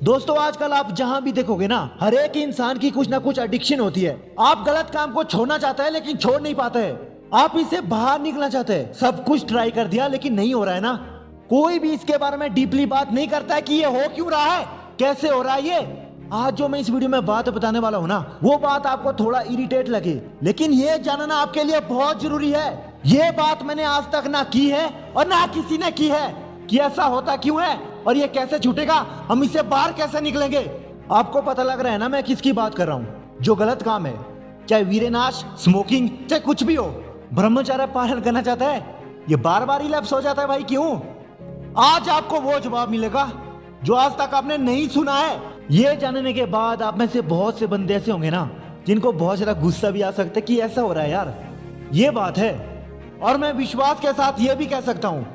दोस्तों आजकल आप जहां भी देखोगे ना, हर एक इंसान की कुछ ना कुछ एडिक्शन होती है। आप गलत काम को छोड़ना चाहते हैं लेकिन छोड़ नहीं पाते हैं। आप इससे बाहर निकलना चाहते हैं, सब कुछ ट्राई कर दिया लेकिन नहीं हो रहा है ना। कोई भी इसके बारे में डीपली बात नहीं करता है कि ये हो क्यों रहा है, कैसे हो रहा है ये। आज जो मैं इस वीडियो में बात बताने वाला हूँ ना, वो बात आपको थोड़ा इरिटेट लगे, लेकिन ये जानना आपके लिए बहुत जरूरी है। ये बात मैंने आज तक ना की है और ना किसी ने की है कि ऐसा होता क्यों है और ये कैसे छूटेगा, हम इससे बाहर कैसे निकलेंगे। आपको पता लग रहा है ना मैं किसकी बात कर रहा हूँ। जो गलत काम है, चाहे वीरेनाश, स्मोकिंग, चाहे कुछ भी हो, ब्रह्मचर्य पालन करना चाहता है, ये बार बार रिलैप्स हो जाता है भाई, क्यों। आज आपको वो जवाब मिलेगा जो आज तक आपने नहीं सुना है। ये जानने के बाद आप में से बहुत से बंदे ऐसे होंगे ना जिनको बहुत ज्यादा गुस्सा भी आ सकता है कि ऐसा हो रहा है यार, ये बात है। और मैं विश्वास के साथ ये भी कह सकता हूँ,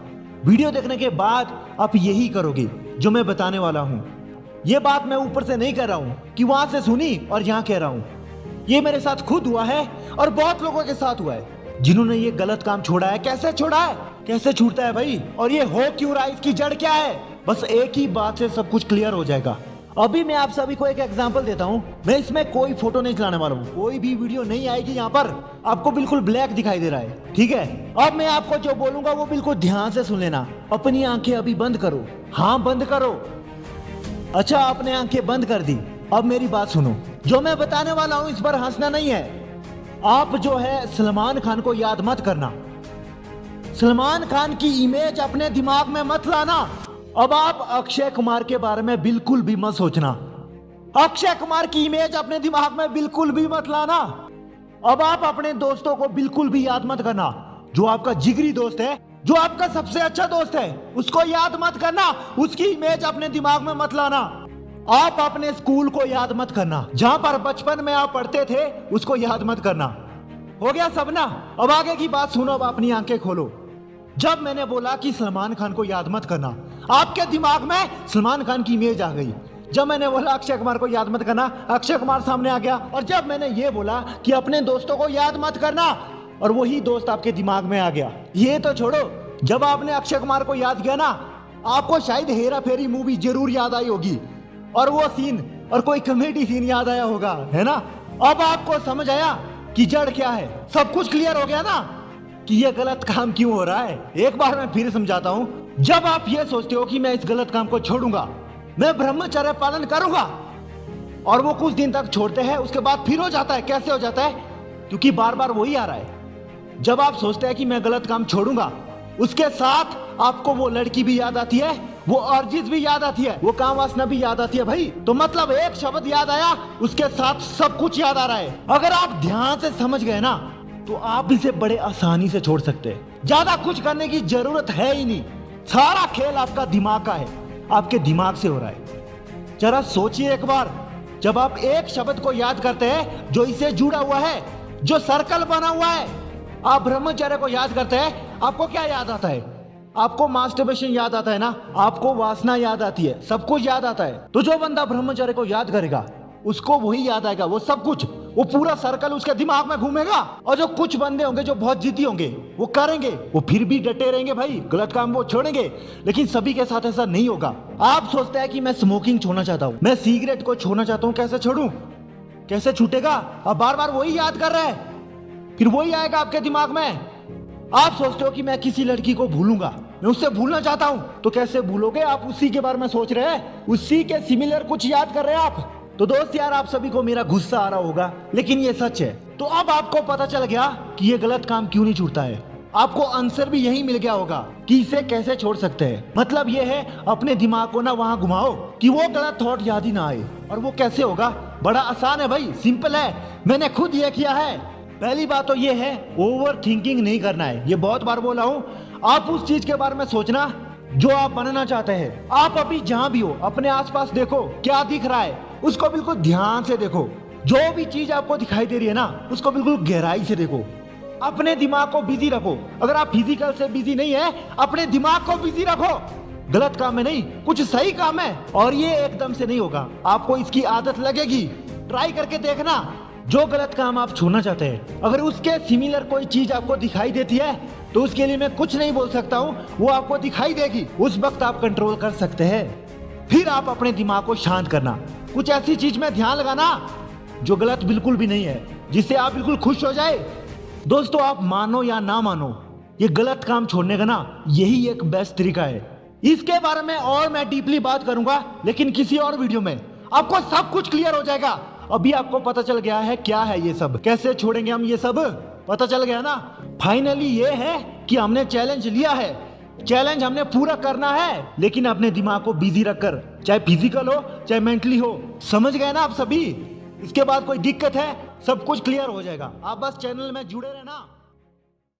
वीडियो देखने के बाद आप यही करोगे जो मैं बताने वाला हूँ। ये बात मैं ऊपर से नहीं कर रहा हूँ कि वहां से सुनी और यहाँ कह रहा हूँ। ये मेरे साथ खुद हुआ है और बहुत लोगों के साथ हुआ है जिन्होंने ये गलत काम छोड़ा है। कैसे छोड़ा है, कैसे छूटता है भाई, और ये हो क्यों रहा है, इसकी जड़ क्या है। बस एक ही बात से सब कुछ क्लियर हो जाएगा। अभी मैं आप सभी को एक एग्जांपल देता हूँ। मैं इसमें कोई फोटो नहीं चलाने वाला हूँ, कोई भी वीडियो नहीं आएगी यहाँ पर। आपको बिल्कुल ब्लैक दिखाई दे रहा है, ठीक है। अब मैं आपको जो बोलूंगा वो बिल्कुल ध्यान से सुन लेना। अपनी आंखें अभी बंद करो, हाँ बंद करो। अच्छा, आपने आंखें बंद कर दी, अब मेरी बात सुनो। जो मैं बताने वाला हूँ इस पर हंसना नहीं है। आप जो है सलमान खान को याद मत करना, सलमान खान की इमेज अपने दिमाग में मत लाना। अब आप अक्षय कुमार के बारे में बिल्कुल भी मत सोचना, अक्षय कुमार की इमेज अपने दिमाग में बिल्कुल भी मत लाना। अब आप अपने दोस्तों को बिल्कुल भी याद मत करना। जो आपका जिगरी दोस्त है, जो आपका सबसे अच्छा दोस्त है, उसको याद मत करना, उसकी इमेज अपने दिमाग में मत लाना। आप अपने स्कूल को याद मत करना, जहां पर बचपन में आप पढ़ते थे उसको याद मत करना। हो गया सब ना। अब आगे की बात सुनो, अब अपनी आंखें खोलो। जब मैंने बोला कि सलमान खान को याद मत करना, आपके दिमाग में सलमान खान की इमेज आ गई। जब मैंने बोला अक्षय कुमार को याद मत करना, अक्षय कुमार सामने आ गया। और जब मैंने ये बोला कि अपने दोस्तों को याद मत करना, और वही दोस्त आपके दिमाग में आ गया। ये तो छोड़ो, जब आपने अक्षय कुमार को याद किया ना, आपको शायद हेरा फेरी मूवी जरूर याद आई होगी, और वो सीन और कोई कॉमेडी सीन याद आया होगा, है ना। अब आपको समझ आया कि जड़ क्या है, सब कुछ क्लियर हो गया ना कि ये गलत काम क्यों हो रहा है। एक बार मैं फिर समझाता हूँ। जब आप ये सोचते हो कि मैं इस गलत काम को छोड़ूंगा, मैं ब्रह्मचर्य पालन करूंगा, और वो कुछ दिन तक छोड़ते हैं, उसके बाद फिर हो जाता है। कैसे हो जाता है, क्योंकि बार बार वही आ रहा है। जब आप सोचते हैं कि मैं गलत काम छोड़ूंगा, उसके साथ आपको वो लड़की भी याद आती है, वो अर्जित भी याद आती है, वो काम वासना भी याद आती है भाई। तो मतलब एक शब्द याद आया, उसके साथ सब कुछ याद आ रहा है। अगर आप ध्यान से समझ गए ना, तो आप इसे बड़े आसानी से छोड़ सकते हैं। ज्यादा कुछ करने की जरूरत है ही नहीं। सारा खेल आपका दिमाग का है, आपके दिमाग से हो रहा है। जरा सोचिए एक बार, जब आप एक शब्द को याद करते हैं जो इससे जुड़ा हुआ है, जो सर्कल बना हुआ है, आप ब्रह्मचर्य को याद करते हैं, आपको क्या याद आता है? आपको मास्टरबेशन याद आता है ना, आपको वासना याद आती है, सब कुछ याद आता है। तो जो बंदा ब्रह्मचर्य को याद करेगा, उसको वही याद आएगा, वो सब कुछ, वो पूरा सर्कल उसके दिमाग में घूमेगा। और जो कुछ बंदे होंगे जो बहुत जिद्दी होंगे, वो करेंगे, वो फिर भी डटे रहेंगे भाई, गलत काम वो छोड़ेंगे। लेकिन सभी के साथ ऐसा नहीं होगा। आप सोचते हैं कि मैं स्मोकिंग छोड़ना चाहता हूँ, मैं सिगरेट को छोड़ना चाहता हूँ, कैसे छोड़ूं, कैसे छूटेगा। अब बार बार वही याद कर रहा है, फिर वही आएगा आपके दिमाग में। आप सोचते हो कि मैं किसी लड़की को भूलूंगा, मैं उससे भूलना चाहता हूँ, तो कैसे भूलोगे। आप उसी के बारे में सोच रहे हैं, उसी के सिमिलर कुछ याद कर रहे हैं आप। तो दोस्त यार, आप सभी को मेरा गुस्सा आ रहा होगा, लेकिन ये सच है। तो अब आपको पता चल गया कि ये गलत काम क्यों नहीं छूटता है। आपको आंसर भी यही मिल गया होगा कि इसे कैसे छोड़ सकते हैं। मतलब ये है, अपने दिमाग को ना वहाँ घुमाओ कि वो गलत थॉट याद ही ना आए। और वो कैसे होगा, बड़ा आसान है भाई, सिंपल है, मैंने खुद ये किया है। पहली बात तो ये है, ओवर थिंकिंग नहीं करना है। ये बहुत बार बोला हूँ। आप उस चीज के बारे में सोचना जो आप बनना चाहते हैं। आप अभी जहाँ भी हो, अपने आसपास देखो क्या दिख रहा है, उसको बिल्कुल ध्यान से देखो। जो भी चीज आपको दिखाई दे रही है ना, उसको बिल्कुल गहराई से देखो। अपने दिमाग को बिजी रखो। अगर आप फिजिकल से बिजी नहीं है, अपने दिमाग को बिजी रखो। गलत काम है नहीं, कुछ सही काम है। और ये एकदम से नहीं होगा, आपको इसकी आदत लगेगी। ट्राई करके देखना। जो गलत काम आप छोड़ना चाहते हैं, अगर उसके सिमिलर कोई चीज आपको दिखाई देती है, तो उसके लिए मैं कुछ नहीं बोल सकता हूँ, वो आपको दिखाई देगी। उस वक्त आप कंट्रोल कर सकते हैं। फिर आप अपने दिमाग को शांत करना, कुछ ऐसी चीज में ध्यान लगाना जो गलत बिल्कुल भी नहीं है, जिससे आप बिल्कुल खुश हो जाए। दोस्तों, आप मानो या ना मानो, ये गलत काम छोड़ने का ना यही एक बेस्ट तरीका है। इसके बारे में और मैं डीपली बात करूंगा, लेकिन किसी और वीडियो में। आपको सब कुछ क्लियर हो जाएगा। अभी आपको पता चल गया है क्या है ये सब, कैसे छोड़ेंगे हम ये सब, पता चल गया ना। फाइनली ये है कि हमने चैलेंज लिया है, चैलेंज हमने पूरा करना है, लेकिन अपने दिमाग को बिजी रखकर, चाहे फिजिकल हो चाहे मेंटली हो। समझ गए ना आप सभी? इसके बाद कोई दिक्कत है, सब कुछ क्लियर हो जाएगा। आप बस चैनल में जुड़े रहना।